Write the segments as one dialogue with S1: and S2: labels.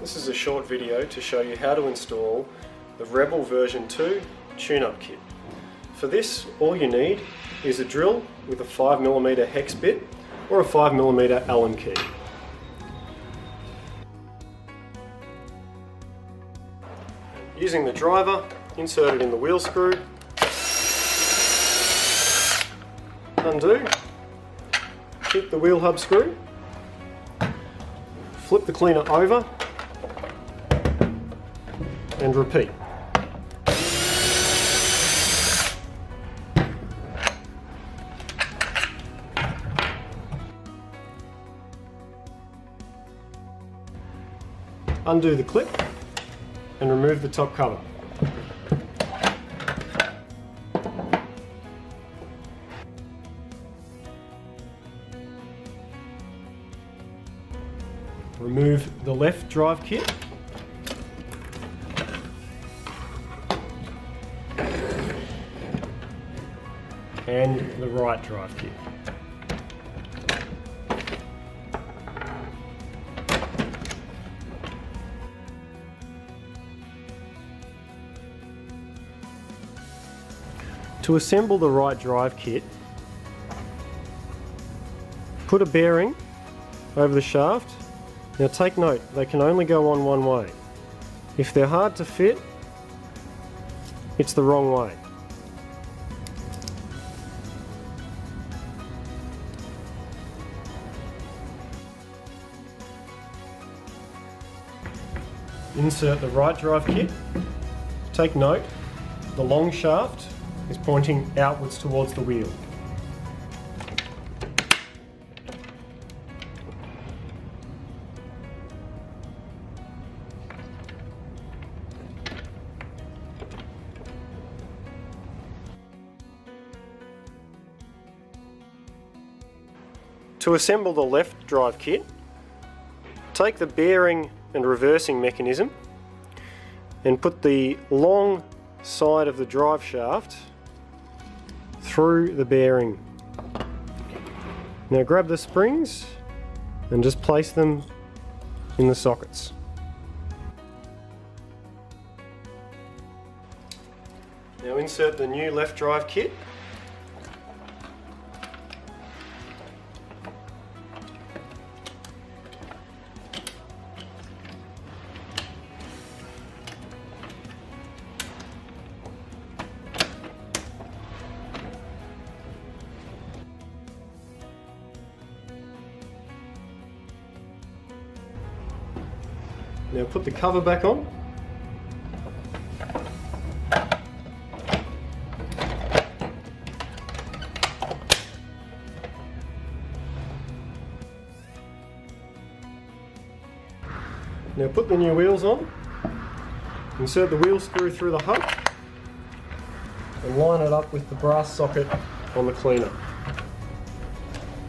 S1: This is a short video to show you how to install the Rebel version 2 tune-up kit. For this, all you need is a drill with a 5mm hex bit or a 5mm Allen key. Using the driver, insert it in the wheel screw, undo, keep the wheel hub screw, flip the cleaner over and repeat. Undo the clip and remove the top cover. Remove the left drive kit and the right drive kit. To assemble the right drive kit, put a bearing over the shaft. Now take note, they can only go on one way. If they're hard to fit, it's the wrong way. Insert the right drive kit. Take note, the long shaft is pointing outwards towards the wheel. To assemble the left drive kit, take the bearing and reversing mechanism and put the long side of the drive shaft through the bearing. Now grab the springs and just place them in the sockets. Now insert the new left drive kit. Now put the cover back on. Now put the new wheels on. Insert the wheel screw through the hub and line it up with the brass socket on the cleaner.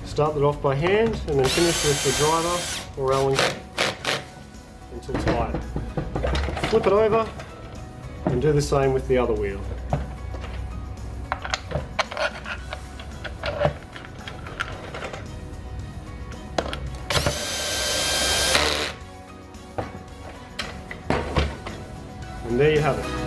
S1: Start it off by hand and then finish with the driver or Allen key until tight. Flip it over and do the same with the other wheel. And there you have it.